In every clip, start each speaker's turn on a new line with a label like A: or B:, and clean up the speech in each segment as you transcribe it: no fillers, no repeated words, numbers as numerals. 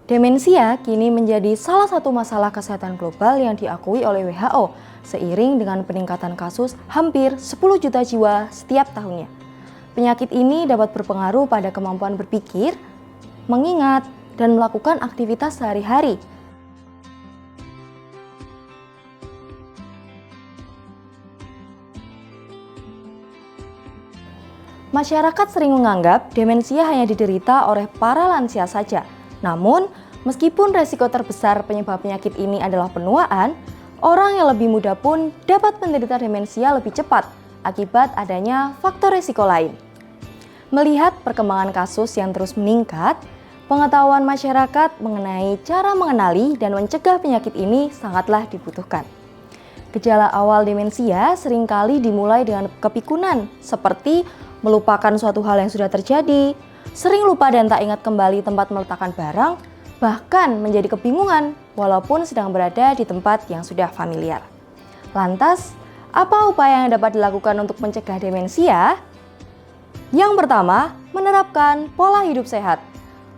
A: Demensia kini menjadi salah satu masalah kesehatan global yang diakui oleh WHO, seiring dengan peningkatan kasus hampir 10 juta jiwa setiap tahunnya. Penyakit ini dapat berpengaruh pada kemampuan berpikir, mengingat, dan melakukan aktivitas sehari-hari. Masyarakat sering menganggap demensia hanya diderita oleh para lansia saja. Namun, meskipun resiko terbesar penyebab penyakit ini adalah penuaan, orang yang lebih muda pun dapat menderita demensia lebih cepat akibat adanya faktor resiko lain. Melihat perkembangan kasus yang terus meningkat, pengetahuan masyarakat mengenai cara mengenali dan mencegah penyakit ini sangatlah dibutuhkan. Gejala awal demensia seringkali dimulai dengan kepikunan, seperti melupakan suatu hal yang sudah terjadi, sering lupa dan tak ingat kembali tempat meletakkan barang, bahkan menjadi kebingungan walaupun sedang berada di tempat yang sudah familiar. Lantas, apa upaya yang dapat dilakukan untuk mencegah demensia? Yang pertama, menerapkan pola hidup sehat.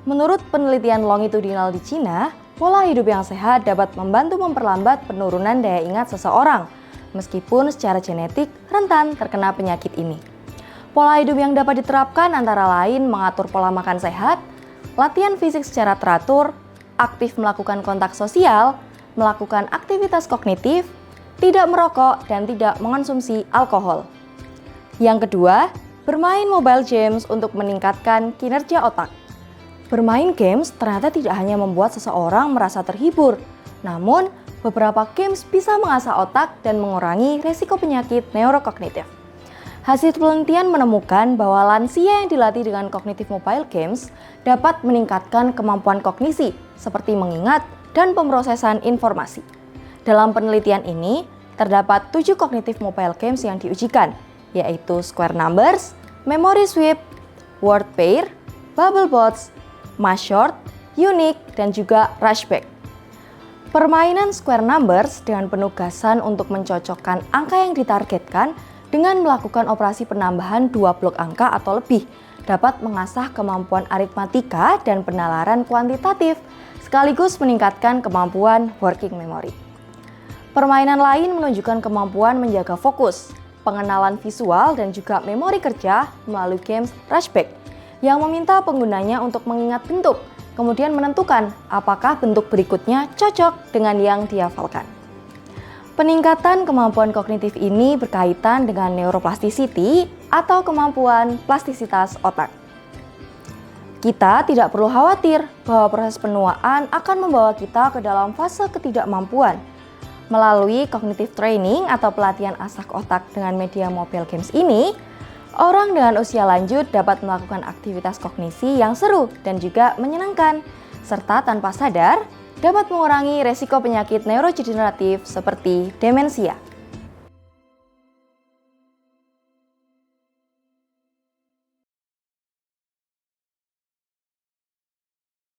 A: Menurut penelitian longitudinal di Cina, pola hidup yang sehat dapat membantu memperlambat penurunan daya ingat seseorang, meskipun secara genetik rentan terkena penyakit ini. Pola hidup yang dapat diterapkan antara lain mengatur pola makan sehat, latihan fisik secara teratur, aktif melakukan kontak sosial, melakukan aktivitas kognitif, tidak merokok, dan tidak mengonsumsi alkohol. Yang kedua, bermain mobile games untuk meningkatkan kinerja otak. Bermain games ternyata tidak hanya membuat seseorang merasa terhibur, namun beberapa games bisa mengasah otak dan mengurangi risiko penyakit neurokognitif. Hasil penelitian menemukan bahwa lansia yang dilatih dengan kognitif mobile games dapat meningkatkan kemampuan kognisi seperti mengingat dan pemrosesan informasi. Dalam penelitian ini, terdapat 7 kognitif mobile games yang diujikan, yaitu Square Numbers, Memory Sweep, Word Pair, Bubblebots, Mashort, Unique, dan juga Rushback. Permainan Square Numbers dengan penugasan untuk mencocokkan angka yang ditargetkan dengan melakukan operasi penambahan 2 blok angka atau lebih dapat mengasah kemampuan aritmatika dan penalaran kuantitatif sekaligus meningkatkan kemampuan working memory. Permainan lain menunjukkan kemampuan menjaga fokus, pengenalan visual dan juga memori kerja melalui games Rushback yang meminta penggunanya untuk mengingat bentuk, kemudian menentukan apakah bentuk berikutnya cocok dengan yang dihafalkan. Peningkatan kemampuan kognitif ini berkaitan dengan neuroplasticity atau kemampuan plastisitas otak. Kita tidak perlu khawatir bahwa proses penuaan akan membawa kita ke dalam fase ketidakmampuan. Melalui cognitive training atau pelatihan asah otak dengan media mobile games ini, orang dengan usia lanjut dapat melakukan aktivitas kognisi yang seru dan juga menyenangkan, serta tanpa sadar dapat mengurangi resiko penyakit neurodegeneratif seperti demensia.